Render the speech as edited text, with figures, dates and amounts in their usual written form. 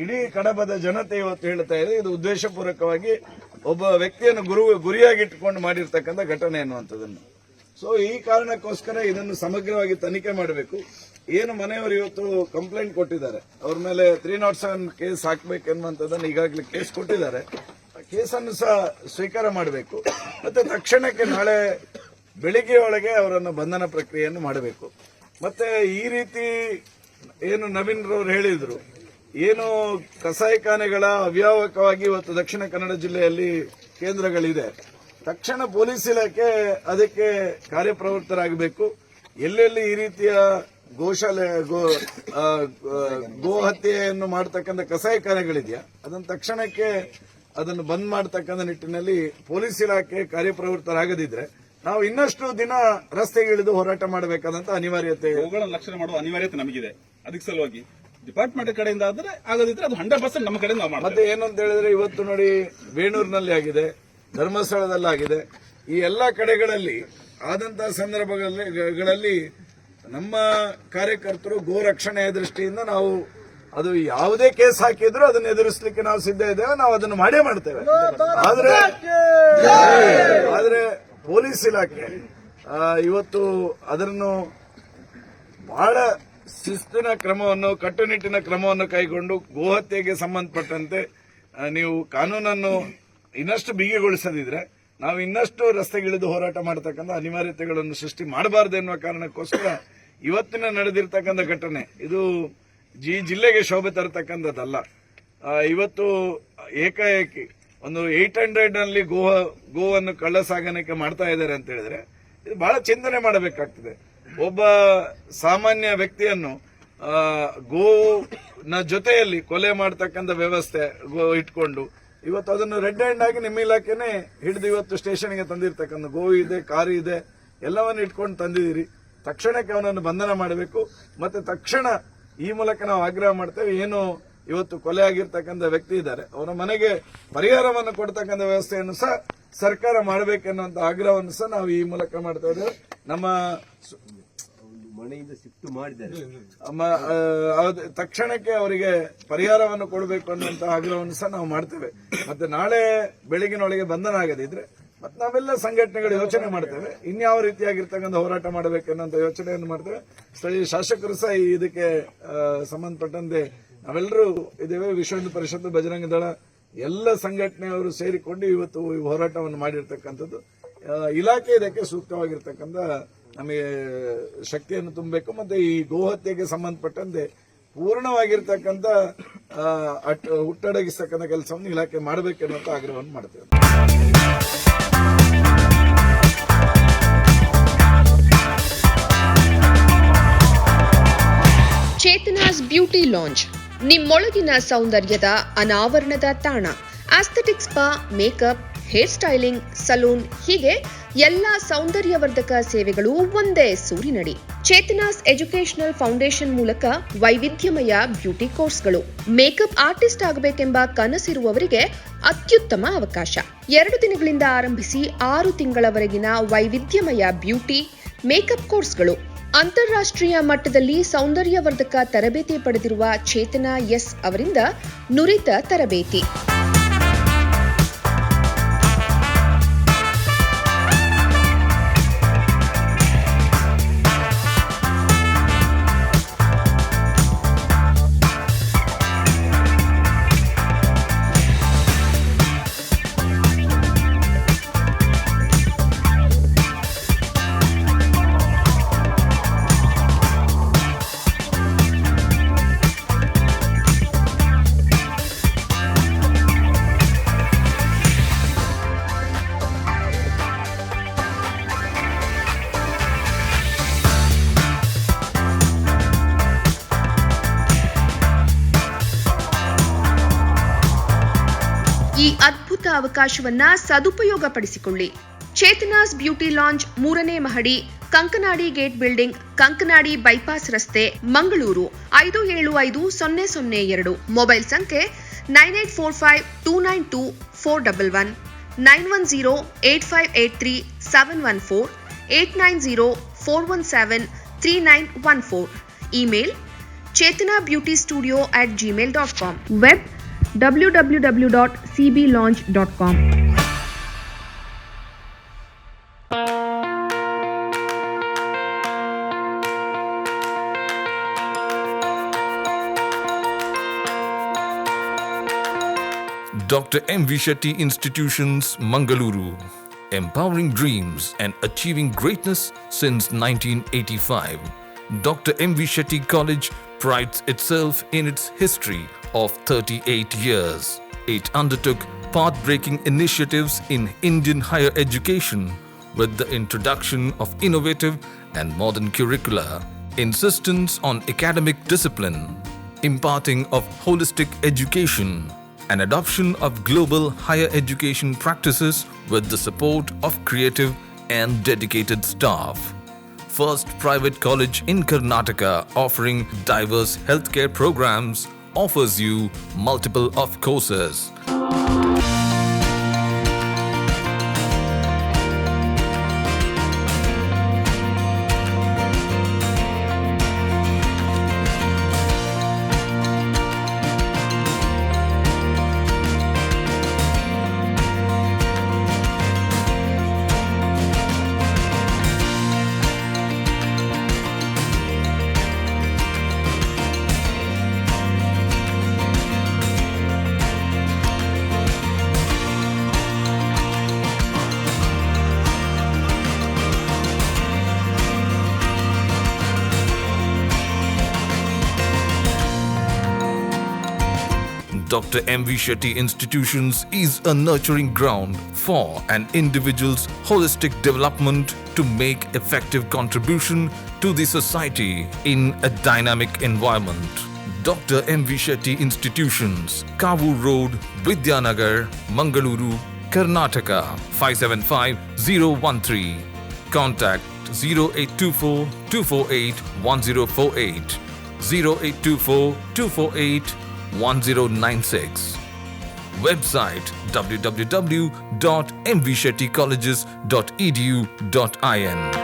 ಇಡೀ ಕಡಬದ ಜನತೆ ಇವತ್ತು ಹೇಳ್ತಾ ಇದೆ, ಇದು ಉದ್ದೇಶಪೂರ್ವಕವಾಗಿ ಒಬ್ಬ ವ್ಯಕ್ತಿಯನ್ನು ಗುರಿಯಾಗಿಟ್ಟುಕೊಂಡು ಮಾಡಿರ್ತಕ್ಕಂಥ ಘಟನೆ ಅನ್ನುವಂಥದ್ದನ್ನು. ಸೊ ಈ ಕಾರಣಕ್ಕೋಸ್ಕರ ಇದನ್ನು ಸಮಗ್ರವಾಗಿ ತನಿಖೆ ಮಾಡಬೇಕು. ಏನು ಮನೆಯವರು ಇವತ್ತು ಕಂಪ್ಲೇಂಟ್ ಕೊಟ್ಟಿದ್ದಾರೆ, ಅವ್ರ ಮೇಲೆ 307 ಕೇಸ್ ಹಾಕಬೇಕೆನ್ನುವಂಥದ್ದನ್ನು ಈಗಾಗಲೇ ಕೇಸ್ ಕೊಟ್ಟಿದ್ದಾರೆ. ಕೇಸನ್ನು ಸಹ ಸ್ವೀಕಾರ ಮಾಡಬೇಕು. ಮತ್ತೆ ತಕ್ಷಣಕ್ಕೆ ನಾಳೆ ಬೆಳಿಗ್ಗೆ ಒಳಗೆ ಅವರನ್ನು ಬಂಧನ ಪ್ರಕ್ರಿಯೆಯನ್ನು ಮಾಡಬೇಕು. ಮತ್ತೆ ಈ ರೀತಿ ಏನು ನವೀನ್ ರವರು ಹೇಳಿದ್ರು, ಏನು ಕಸಾಯಿಖಾನೆಗಳ ಅವ್ಯಾವಕವಾಗಿ ಇವತ್ತು ದಕ್ಷಿಣ ಕನ್ನಡ ಜಿಲ್ಲೆಯಲ್ಲಿ ಕೇಂದ್ರಗಳಿದೆ, ತಕ್ಷಣ ಪೊಲೀಸ್ ಇಲಾಖೆ ಅದಕ್ಕೆ ಕಾರ್ಯಪ್ರವೃತ್ತರಾಗಬೇಕು. ಎಲ್ಲೆಲ್ಲಿ ಈ ರೀತಿಯ ಗೋಶಾಲೆ ಗೋ ಹತ್ಯೆಯನ್ನು ಮಾಡತಕ್ಕಂಥ ಕಸಾಯಿಖಾನೆಗಳಿದೆಯಾ ಅದನ್ನು ತಕ್ಷಣಕ್ಕೆ ಅದನ್ನು ಬಂದ್ ಮಾಡತಕ್ಕಂಥ ನಿಟ್ಟಿನಲ್ಲಿ ಪೊಲೀಸ್ ಇಲಾಖೆ ಕಾರ್ಯಪ್ರವೃತ್ತರಾಗದಿದ್ರೆ ನಾವು ಇನ್ನಷ್ಟು ದಿನ ರಸ್ತೆಗಿಳಿದು ಹೋರಾಟ ಮಾಡಬೇಕಾದಂತ ಅನಿವಾರ್ಯತೆ ಲಕ್ಷಣ ಮಾಡುವ ಅನಿವಾರ್ಯತೆ ನಮಗಿದೆ. ಅದಕ್ಕೆ ಸಲುವಾಗಿ ಡಿಪಾರ್ಟ್ಮೆಂಟ್ ಕಡೆಯಿಂದ ಆದರೆ ಆಗದಿದ್ರೆ ಅದು 100% ನಮ್ಮ ಕಡೆ ನಾವು ಮಾಡ್ತೀವಿ. ಮತ್ತೆ ಏನು ಅಂತ ಹೇಳಿದ್ರೆ ಇವತ್ತು ನೋಡಿ ಬೇಣೂರಿನಲ್ಲಿ ಆಗಿದೆ, ಧರ್ಮಸ್ಥಳದಲ್ಲಾಗಿದೆ, ಈ ಎಲ್ಲಾ ಕಡೆಗಳಲ್ಲಿ ಆದಂತಹ ಸಂದರ್ಭಗಳಲ್ಲಿ ನಮ್ಮ ಕಾರ್ಯಕರ್ತರು ಗೋ ರಕ್ಷಣೆಯ ದೃಷ್ಟಿಯಿಂದ ನಾವು ಅದು ಯಾವುದೇ ಕೇಸ್ ಹಾಕಿದ್ರು ಅದನ್ನು ಎದುರಿಸಲಿಕ್ಕೆ ನಾವು ಸಿದ್ಧ ಇದ್ದೇವೆ, ನಾವು ಅದನ್ನು ಮಾಡೇ ಮಾಡ್ತೇವೆ. ಆದ್ರೆ ಪೊಲೀಸ್ ಇಲಾಖೆ ಇವತ್ತು ಅದನ್ನು ಬಹಳ ಶಿಸ್ತಿನ ಕ್ರಮವನ್ನು, ಕಟ್ಟುನಿಟ್ಟಿನ ಕ್ರಮವನ್ನು ಕೈಗೊಂಡು ಗೋಹತ್ಯೆಗೆ ಸಂಬಂಧಪಟ್ಟಂತೆ ನೀವು ಕಾನೂನನ್ನು ಇನ್ನಷ್ಟು ಬಿಗಿಗೊಳಿಸದಿದ್ರೆ ನಾವು ಇನ್ನಷ್ಟು ರಸ್ತೆಗಿಳಿದು ಹೋರಾಟ ಮಾಡತಕ್ಕಂಥ ಅನಿವಾರ್ಯತೆಗಳನ್ನು ಸೃಷ್ಟಿ ಮಾಡಬಾರದು ಎನ್ನುವ ಕಾರಣಕ್ಕೋಸ್ಕರ ಇವತ್ತಿನ ನಡೆದಿರ್ತಕ್ಕಂಥ ಘಟನೆ ಇದು ಈ ಜಿಲ್ಲೆಗೆ ಶೋಭೆ ತರತಕ್ಕಂಥದ್ದಲ್ಲ. ಇವತ್ತು ಏಕಾಏಕಿ ಒಂದು 800 ನಲ್ಲಿ ಗೋವನ್ನು ಕಳ್ಳ ಸಾಗಾಣಿಕೆ ಮಾಡ್ತಾ ಇದ್ದಾರೆ ಅಂತ ಹೇಳಿದ್ರೆ ಇದು ಬಹಳ ಚಿಂತನೆ ಮಾಡಬೇಕಾಗ್ತದೆ. ಒಬ್ಬ ಸಾಮಾನ್ಯ ವ್ಯಕ್ತಿಯನ್ನು ಗೋನ ಜೊತೆಯಲ್ಲಿ ಕೊಲೆ ಮಾಡತಕ್ಕಂಥ ವ್ಯವಸ್ಥೆ ಇಟ್ಕೊಂಡು ಇವತ್ತು ಅದನ್ನು ರೆಡ್ ಹ್ಯಾಂಡ್ ಆಗಿ ನಿಮ್ಮ ಇಲಾಖೆನೆ ಹಿಡಿದು ಇವತ್ತು ಸ್ಟೇಷನ್ಗೆ ತಂದಿರ್ತಕ್ಕಂಥ ಗೋ ಇದೆ, ಕಾರು ಇದೆ, ಎಲ್ಲವನ್ನು ಇಟ್ಕೊಂಡು ತಂದಿದ್ದೀರಿ. ತಕ್ಷಣಕ್ಕೆ ಅವನನ್ನು ಬಂಧನ ಮಾಡಬೇಕು. ಮತ್ತೆ ತಕ್ಷಣ ಈ ಮೂಲಕ ನಾವು ಆಗ್ರಹ ಮಾಡ್ತೇವೆ, ಏನು ಇವತ್ತು ಕೊಲೆ ಆಗಿರ್ತಕ್ಕಂಥ ವ್ಯಕ್ತಿ ಇದ್ದಾರೆ ಅವರ ಮನೆಗೆ ಪರಿಹಾರವನ್ನು ಕೊಡ್ತಕ್ಕಂಥ ವ್ಯವಸ್ಥೆಯನ್ನು ಸಹ ಸರ್ಕಾರ ಮಾಡಬೇಕೆನ್ನುವಂತ ಆಗ್ರಹವನ್ನು ಸಹ ನಾವು ಈ ಮೂಲಕ ಮಾಡ್ತಾ ಇದ್ದೇವೆ. ನಮ್ಮ ಮನೆಯಿಂದ ಶಿಫ್ಟ್ ಮಾಡಿದ್ದಾರೆ, ತಕ್ಷಣಕ್ಕೆ ಅವರಿಗೆ ಪರಿಹಾರವನ್ನು ಕೊಡಬೇಕು ಅನ್ನುವಂತ ಆಗ್ರಹವನ್ನು ಸಹ ನಾವು ಮಾಡ್ತೇವೆ. ಮತ್ತೆ ನಾಳೆ ಬೆಳಗಿನೊಳಗೆ ಬಂಧನ ಆಗದಿದ್ರೆ ಮತ್ತೆ ನಾವೆಲ್ಲ ಸಂಘಟನೆಗಳು ಯೋಚನೆ ಮಾಡ್ತೇವೆ, ಇನ್ಯಾವ ರೀತಿಯಾಗಿರ್ತಕ್ಕಂಥ ಹೋರಾಟ ಮಾಡಬೇಕೆನ್ನುವಂತ ಯೋಚನೆಯನ್ನು ಮಾಡ್ತೇವೆ. ಸ್ಥಳೀಯ ಶಾಸಕರು ಸಹ ಇದಕ್ಕೆ ಸಂಬಂಧಪಟ್ಟಂತೆ ನಾವೆಲ್ಲರೂ ಇದ್ದೇವೆ. ವಿಶ್ವ ಹಿಂದೂ ಪರಿಷತ್, ಬಜರಂಗ ದಳ ಎಲ್ಲ ಸಂಘಟನೆಯವರು ಸೇರಿಕೊಂಡು ಇವತ್ತು ಈ ಹೋರಾಟವನ್ನು ಮಾಡಿರ್ತಕ್ಕಂಥದ್ದು. ಇಲಾಖೆ ಇದಕ್ಕೆ ಸೂಕ್ತವಾಗಿರ್ತಕ್ಕಂಥ ನಮಗೆ ಶಕ್ತಿಯನ್ನು ತುಂಬಬೇಕು. ಮತ್ತೆ ಈ ಗೋಹತ್ಯೆಗೆ ಸಂಬಂಧಪಟ್ಟಂತೆ ಪೂರ್ಣವಾಗಿರ್ತಕ್ಕಂಥ ಹುಟ್ಟಡಗಿಸ್ತಕ್ಕಂಥ ಕೆಲಸವನ್ನು ಇಲಾಖೆ ಮಾಡಬೇಕೆನ್ನುವಂತ ಆಗ್ರಹವನ್ನು ಮಾಡ್ತೇವೆ. ಚೇತನಾಸ್ ಬ್ಯೂಟಿ ಲಾಂಜ್, ನಿಮ್ಮೊಳಗಿನ ಸೌಂದರ್ಯದ ಅನಾವರಣದ ತಾಣ. Aesthetic spa, makeup, hair styling, salon, ಹೀಗೆ ಎಲ್ಲ ಸೌಂದರ್ಯವರ್ಧಕ ಸೇವೆಗಳು ಒಂದೇ ಸೂರಿನಡಿ. ಚೇತನಾಸ್ ಎಜುಕೇಶನಲ್ ಫೌಂಡೇಶನ್ ಮೂಲಕ ವೈವಿಧ್ಯಮಯ ಬ್ಯೂಟಿ ಕೋರ್ಸ್ಗಳು. ಮೇಕಪ್ ಆರ್ಟಿಸ್ಟ್ ಆಗಬೇಕೆಂಬ ಕನಸಿರುವವರಿಗೆ ಅತ್ಯುತ್ತಮ ಅವಕಾಶ. 2 ದಿನಗಳಿಂದ ಆರಂಭಿಸಿ 6 ತಿಂಗಳವರೆಗಿನ ವೈವಿಧ್ಯಮಯ ಬ್ಯೂಟಿ, ಮೇಕಪ್ ಕೋರ್ಸ್ಗಳು. ಅಂತಾರಾಷ್ಟ್ರೀಯ ಮಟ್ಟದಲ್ಲಿ ಸೌಂದರ್ಯವರ್ಧಕ ತರಬೇತಿ ಪಡೆದಿರುವ ಚೇತನಾ ಎಸ್ ಅವರಿಂದ ನುರಿತ ತರಬೇತಿ. ಈ ಅದ್ಭುತ ಅವಕಾಶವನ್ನ ಸದುಪಯೋಗಪಡಿಸಿಕೊಳ್ಳಿ. ಚೇತನಾಸ್ ಬ್ಯೂಟಿ ಲಾಂಜ್ 3ನೇ ಮಹಡಿ, Kankanadi gate building, Kankanadi bypass ರಸ್ತೆ, ಮಂಗಳೂರು 575002. ಮೊಬೈಲ್ ಸಂಖ್ಯೆ 9845292411, 9108583714, 89041739114. Email chetanabeautystudio@gmail.com. Web www.cblaunch.com. Dr. M.V. Shetty Institutions, Mangaluru. Empowering dreams and achieving greatness since 1985. Dr. M.V. Shetty College prides itself in its history of 38 years. It undertook path-breaking initiatives in Indian higher education with the introduction of innovative and modern curricula, insistence on academic discipline, imparting of holistic education, and adoption of global higher education practices with the support of creative and dedicated staff. First private college in Karnataka offering diverse healthcare programs, offers you multiple of courses. Dr. M.V. Shetty Institutions is a nurturing ground for an individual's holistic development to make effective contribution to the society in a dynamic environment. Dr. M.V. Shetty Institutions, Kavur Road, Vidyanagar, Mangaluru, Karnataka 575013. Contact 0824 248 1048, 0824 248 1096. Website www.mvshettycolleges.edu.in.